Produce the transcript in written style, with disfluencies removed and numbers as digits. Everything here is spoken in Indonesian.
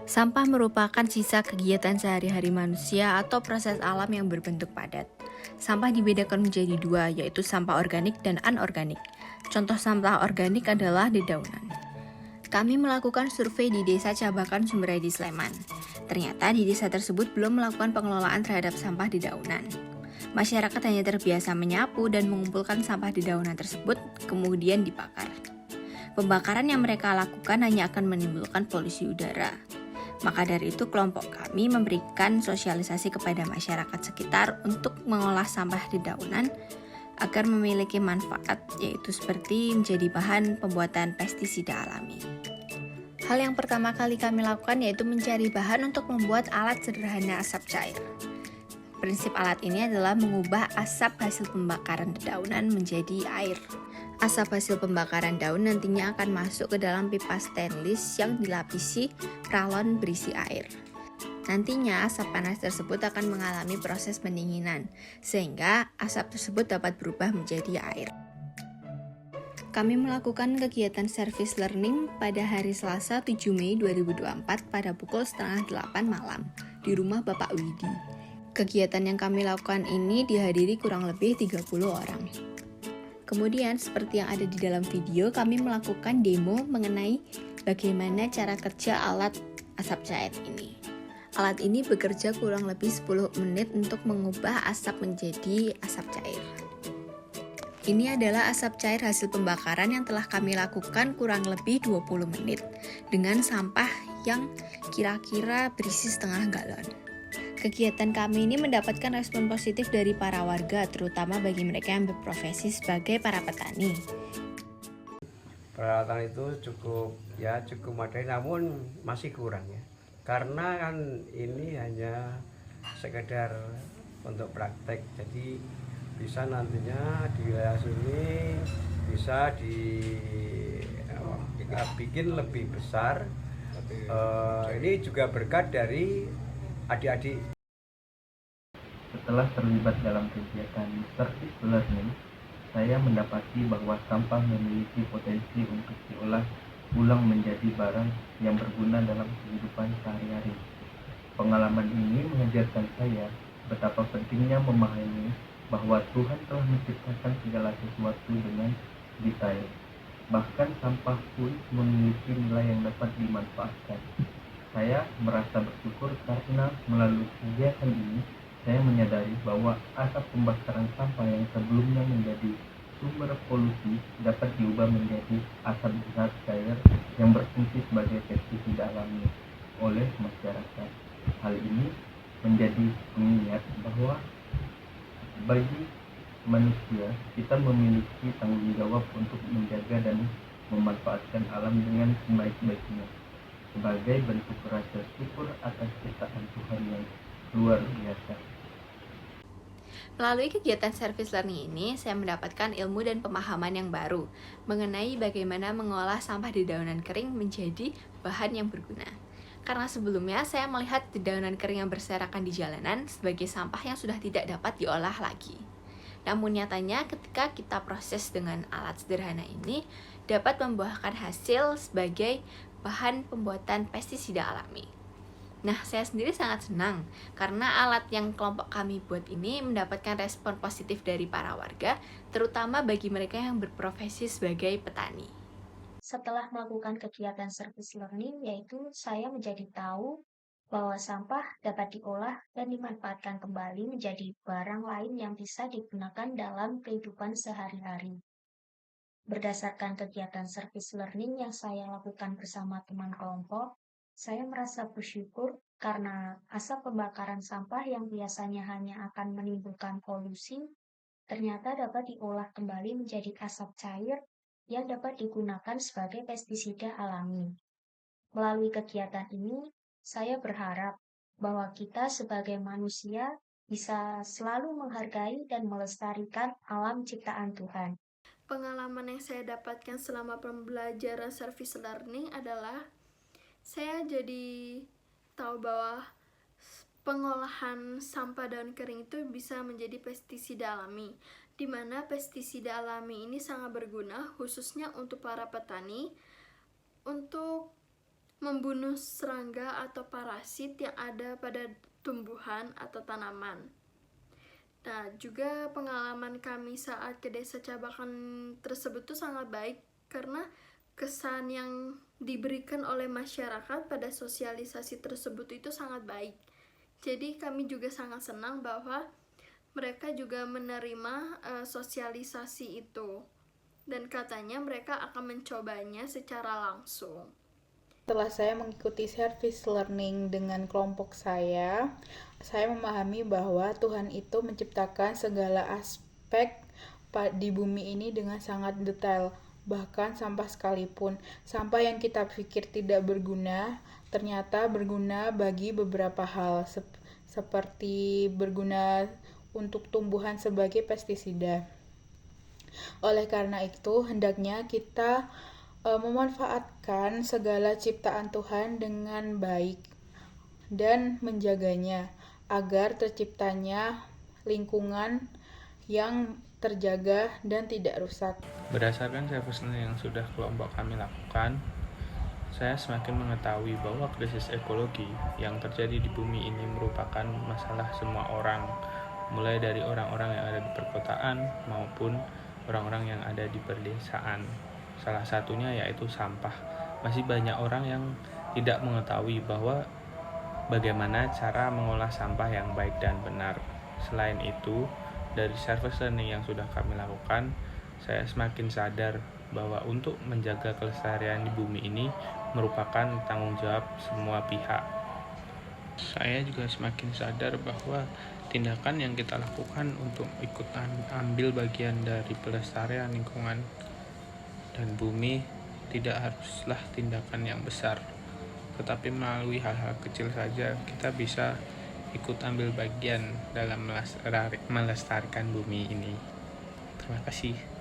Sampah merupakan sisa kegiatan sehari-hari manusia atau proses alam yang berbentuk padat. Sampah dibedakan menjadi dua, yaitu sampah organik dan anorganik. Contoh sampah organik adalah dedaunan. Kami melakukan survei di Desa Cabakan Sumberadi Sleman. Ternyata di desa tersebut belum melakukan pengelolaan terhadap sampah dedaunan. Masyarakat hanya terbiasa menyapu dan mengumpulkan sampah dedaunan tersebut, kemudian dibakar. Pembakaran yang mereka lakukan hanya akan menimbulkan polusi udara. Maka dari itu kelompok kami memberikan sosialisasi kepada masyarakat sekitar untuk mengolah sampah dedaunan agar memiliki manfaat, yaitu seperti menjadi bahan pembuatan pestisida alami. Hal yang pertama kali kami lakukan yaitu mencari bahan untuk membuat alat sederhana asap cair. Prinsip alat ini adalah mengubah asap hasil pembakaran dedaunan menjadi air. Asap hasil pembakaran daun nantinya akan masuk ke dalam pipa stainless yang dilapisi pralon berisi air. Nantinya asap panas tersebut akan mengalami proses pendinginan, sehingga asap tersebut dapat berubah menjadi air. Kami melakukan kegiatan service learning pada hari Selasa 7 Mei 2024 pada pukul setengah 8 malam di rumah Bapak Widi. Kegiatan yang kami lakukan ini dihadiri kurang lebih 30 orang. Kemudian, seperti yang ada di dalam video, kami melakukan demo mengenai bagaimana cara kerja alat asap cair ini. Alat ini bekerja kurang lebih 10 menit untuk mengubah asap menjadi asap cair. Ini adalah asap cair hasil pembakaran yang telah kami lakukan kurang lebih 20 menit dengan sampah yang kira-kira berisi setengah galon. Kegiatan kami ini mendapatkan respon positif dari para warga, terutama bagi mereka yang berprofesi sebagai para petani. Peralatan itu cukup memadai, namun masih kurang ya. Karena kan ini hanya sekedar untuk praktek, jadi bisa nantinya di wilayah sini bisa bikin lebih besar. Ini juga berkat dari adik-adik. Setelah terlibat dalam kegiatan service learning, saya mendapati bahwa sampah memiliki potensi untuk diolah ulang menjadi barang yang berguna dalam kehidupan sehari-hari. Pengalaman ini mengajarkan saya betapa pentingnya memahami bahwa Tuhan telah menciptakan segala sesuatu dengan detail. Bahkan sampah pun memiliki nilai yang dapat dimanfaatkan. Saya merasa bersyukur karena melalui kegiatan ini saya menyadari bahwa asap pembakaran sampah yang sebelumnya menjadi sumber polusi dapat diubah menjadi asap zat cair yang berfungsi sebagai pestisida alami oleh masyarakat. Hal ini menjadi pengingat bahwa bagi manusia, kita memiliki tanggung jawab untuk menjaga dan memanfaatkan alam dengan sebaik-baiknya sebagai bentuk rasa syukur atas ciptaan Tuhan yang luar biasa. Melalui kegiatan service learning ini, saya mendapatkan ilmu dan pemahaman yang baru mengenai bagaimana mengolah sampah dedaunan kering menjadi bahan yang berguna. Karena sebelumnya saya melihat dedaunan kering yang berserakan di jalanan sebagai sampah yang sudah tidak dapat diolah lagi. Namun nyatanya ketika kita proses dengan alat sederhana ini dapat membuahkan hasil sebagai bahan pembuatan pestisida alami. Nah, saya sendiri sangat senang karena alat yang kelompok kami buat ini mendapatkan respon positif dari para warga, terutama bagi mereka yang berprofesi sebagai petani. Setelah melakukan kegiatan service learning, yaitu saya menjadi tahu bahwa sampah dapat diolah dan dimanfaatkan kembali menjadi barang lain yang bisa digunakan dalam kehidupan sehari-hari. Berdasarkan kegiatan service learning yang saya lakukan bersama teman kelompok, saya merasa bersyukur karena asap pembakaran sampah yang biasanya hanya akan menimbulkan polusi, ternyata dapat diolah kembali menjadi asap cair yang dapat digunakan sebagai pestisida alami. Melalui kegiatan ini, saya berharap bahwa kita sebagai manusia bisa selalu menghargai dan melestarikan alam ciptaan Tuhan. Pengalaman yang saya dapatkan selama pembelajaran service learning adalah saya jadi tahu bahwa pengolahan sampah daun kering itu bisa menjadi pestisida alami, di mana pestisida alami ini sangat berguna khususnya untuk para petani untuk membunuh serangga atau parasit yang ada pada tumbuhan atau tanaman. Nah, juga pengalaman kami saat ke desa Cabakan tersebut tuh sangat baik karena kesan yang diberikan oleh masyarakat pada sosialisasi tersebut itu sangat baik. Jadi kami juga sangat senang bahwa mereka juga menerima sosialisasi itu. Dan katanya mereka akan mencobanya secara langsung. Setelah saya mengikuti service learning dengan kelompok saya memahami bahwa Tuhan itu menciptakan segala aspek di bumi ini dengan sangat detail. Bahkan sampah sekalipun, sampah yang kita pikir tidak berguna, ternyata berguna bagi beberapa hal, seperti berguna untuk tumbuhan sebagai pestisida. Oleh karena itu, hendaknya kita memanfaatkan segala ciptaan Tuhan dengan baik dan menjaganya agar terciptanya lingkungan yang terjaga dan tidak rusak. Berdasarkan service learning yang sudah kelompok kami lakukan, saya semakin mengetahui bahwa krisis ekologi yang terjadi di bumi ini merupakan masalah semua orang, mulai dari orang-orang yang ada di perkotaan maupun orang-orang yang ada di perdesaan. Salah satunya yaitu sampah. Masih banyak orang yang tidak mengetahui bahwa bagaimana cara mengolah sampah yang baik dan benar. Selain itu, dari service learning yang sudah kami lakukan, saya semakin sadar bahwa untuk menjaga kelestarian di bumi ini merupakan tanggung jawab semua pihak. Saya juga semakin sadar bahwa tindakan yang kita lakukan untuk ikutan ambil bagian dari pelestarian lingkungan dan bumi tidak haruslah tindakan yang besar, tetapi melalui hal-hal kecil saja kita bisa ikut ambil bagian dalam melestarikan bumi ini. Terima kasih.